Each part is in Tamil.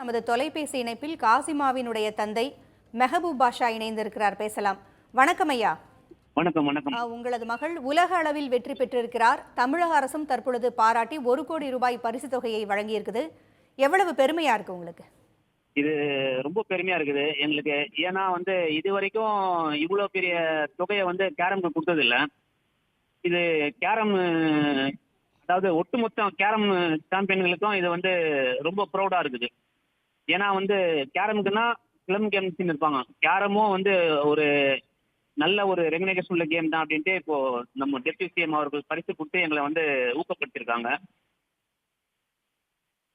நமது தொலைபேசி இணைப்பில் காசிமாவினுடைய தந்தை மெஹபூப் பாஷா இணைந்திருக்கிறார். பேசலாம். வணக்கம் ஐயா. வணக்கம். வணக்கம். உங்களது மகள் உலக அளவில் வெற்றி பெற்றிருக்கிறார். தமிழக அரசும் தற்பொழுது பாராட்டி 1 கோடி ரூபாய் பரிசு தொகையை வழங்கியிருக்குது. எவ்வளவு பெருமையா இருக்கு உங்களுக்கு? இது ரொம்ப பெருமையா இருக்குது எங்களுக்கு. ஏன்னா இது வரைக்கும் இவ்வளவு பெரிய தொகையை கேரம்க்கு கொடுத்தது இல்ல. இது கேரம், அதாவது ஒட்டுமொத்த கேரம் சாம்பியன்களுக்கும் இது ரொம்ப ப்ரௌடா இருக்குது. ஏன்னா கேரமுக்குன்னா கிளம் கேம்ஸ் இருப்பாங்க. கேரமும் ஒரு நல்ல ஒரு ரெகனைசேஷன் உள்ள கேம் தான் அப்படின்ட்டு இப்போ நம்ம டெப்டி சிஎம் அவர்கள் பரிசு கொடுத்து எங்களை ஊக்கப்படுத்திருக்காங்க.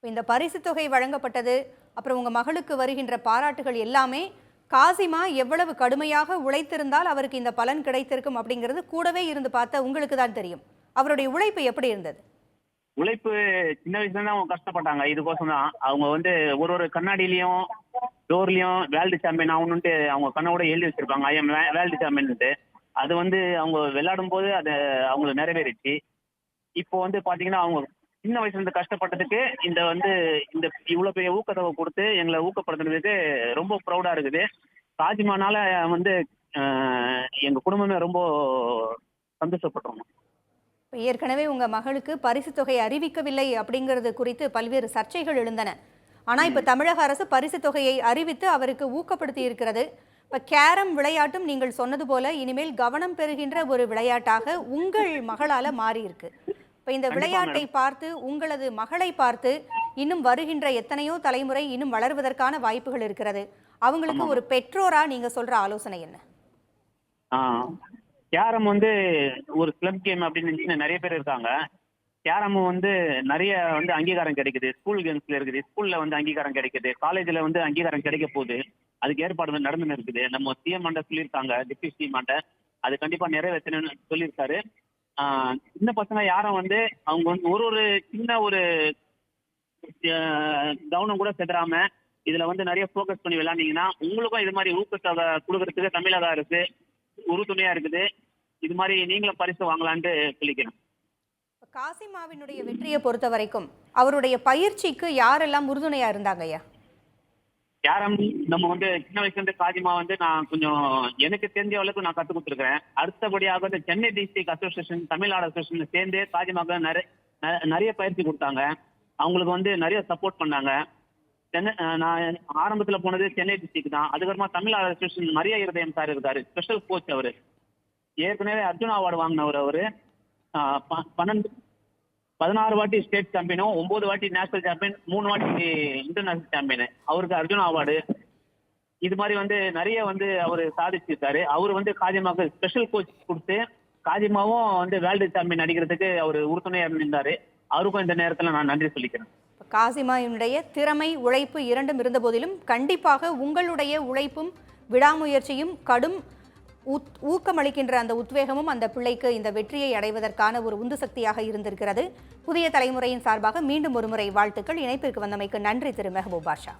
இந்த பரிசு தொகை வழங்கப்பட்டது, அப்புறம் உங்க மகளுக்கு வருகின்ற பாராட்டுகள் எல்லாமே காசிமா எவ்வளவு கடுமையாக உழைத்திருந்தால் அவருக்கு இந்த பலன் கிடைத்திருக்கும் அப்படிங்கிறது கூடவே இருந்து பார்த்த உங்களுக்கு தான் தெரியும். அவருடைய உழைப்பு எப்படி இருந்தது? உழைப்பு சின்ன வயசுல இருந்து அவங்க கஷ்டப்பட்டாங்க. இதுக்கோசம் தான் அவங்க ஒரு கண்ணாடியிலையும் டோர்லயும் வேர்ல்டு சாம்பியன் ஆகணும்ட்டு அவங்க கண்ணோட எழுதி வச்சிருப்பாங்க. I am world champion. அது அவங்க விளையாடும் போது அது அவங்களுக்கு நிறைவேறிச்சு. இப்போ பாத்தீங்கன்னா அவங்க சின்ன வயசுல இருந்து கஷ்டப்பட்டதுக்கு இந்த இந்த இவ்வளவு பெரிய ஊக்கத்தொகை கொடுத்து எங்களை ஊக்கப்படுத்துறதுக்கு ரொம்ப ப்ரௌடா இருக்குது. காசிமானால எங்க குடும்பமே ரொம்ப சந்தோஷப்படுறோம். ஏற்கனவே உங்க மகளுக்கு பரிசு தொகை அறிவிக்கவில்லை அப்படிங்கிறது குறித்து பல்வேறு சர்ச்சைகள் எழுந்தன. ஆனா இப்ப தமிழக அரசு பரிசு தொகையை அறிவித்து அவருக்கு ஊக்கப்படுத்தி இருக்கிறது. இப்ப கேரம் விளையாட்டும் நீங்கள் சொன்னது போல இனிமேல் கவனம் பெறுகின்ற ஒரு விளையாட்டாக உங்கள் மகளால மாறி இருக்கு. இப்ப இந்த விளையாட்டை பார்த்து உங்களது மகளை பார்த்து இன்னும் வருகின்ற எத்தனையோ தலைமுறை இன்னும் வளர்வதற்கான வாய்ப்புகள் இருக்கிறது. அவங்களுக்கு ஒரு பெற்றோரா நீங்க சொல்ற ஆலோசனை என்ன? கேரம் ஒரு கிளப் கேம் அப்படின்னு நிறைய பேர் இருக்காங்க. கேரம் நிறைய அங்கீகாரம் கிடைக்குது. ஸ்கூல் கேம்ஸ்ல இருக்குது, ஸ்கூல்ல அங்கீகாரம் கிடைக்குது, காலேஜ்ல அங்கீகாரம் கிடைக்க போகுது. அதுக்கு ஏற்பாடு நடந்துன்னு இருக்குது. நம்ம சிஎம் ஆண்ட சொல்லியிருக்காங்க, டிப்டி சிஎம் ஆண்ட அது கண்டிப்பா நிறைவேற்றணும்னு சொல்லியிருக்காரு. சின்ன பசங்க யாரும் அவங்க ஒரு சின்ன ஒரு கவனம் கூட செதுறாம இதுல நிறைய போக்கஸ் பண்ணி விளையாண்டீங்கன்னா உங்களுக்கும் இது மாதிரி ஊக்கத்தொகை கொடுக்கறதுக்கு தமிழக அரசு உறுதுணையா இருக்குது. இது மாதிரி நீங்களும் பரிசு வாங்கலான்ட்டு சொல்லிக்கிறேன். காசிமாவினுடைய வெற்றியை பொறுத்த வரைக்கும் அவருடைய பயிற்சிக்கு யாரெல்லாம் உறுதுணையா இருந்தாங்க ஐயா? கேரம் நம்ம சின்ன வயசுல இருந்து காசிமா நான் கொஞ்சம் எனக்கு தெரிஞ்ச அளவுக்கு நான் கற்றுக் கொடுத்துருக்கேன். அடுத்தபடியாக Chennai district association, Tamil Nadu association சேர்ந்து காசிமாவுக்கு நிறைய பயிற்சி கொடுத்தாங்க. அவங்களுக்கு நிறைய சப்போர்ட் பண்ணாங்க. நான் ஆரம்பத்துல போனது சென்னை டிஸ்ட்ரிக்ட் தான். அதுக்கப்புறமா தமிழ்நாடு அசோசியேஷன் மரியா இருதயம் சார் இருக்காரு, ஸ்பெஷல் கோச். அவரு ஏற்கனவே அர்ஜுனா அவார்டு வாங்கினவர். அவரு 16 வாட்டி ஸ்டேட் சாம்பியனும், 9 வாட்டி நேஷனல் சாம்பியன், 3 வாட்டி இன்டர்நேஷனல் சாம்பியன். அவருக்கு அர்ஜுனா அவார்டு. இது மாதிரி நிறைய அவரு சாதிச்சிருக்காரு. அவரு காசிமாவுக்கு ஸ்பெஷல் கோச் கொடுத்து காசிமாவும் வேர்ல்டு சாம்பியன் அடிக்கிறதுக்கு அவர் உறுதுணையா இருந்தாரு. அவருக்கும் இந்த நேரத்துல நான் நன்றி சொல்லிக்கிறேன். காசிமாவினுடைய திறமை, உழைப்பு இரண்டும் இருந்த போதிலும் கண்டிப்பாக உங்களுடைய உழைப்பும் விடாமுயற்சியும் கடும் ஊக்கமளிக்கின்ற அந்த உத்வேகமும் அந்த பிள்ளைக்கு இந்த வெற்றியை அடைவதற்கான ஒரு உந்து சக்தியாக இருந்திருக்கிறது. புதிய தலைமுறையின் சார்பாக மீண்டும் ஒருமுறை வாழ்த்துக்கள். இணைப்பிற்கு வந்தமைக்கு நன்றி திரு மெஹபூப் பாஷா.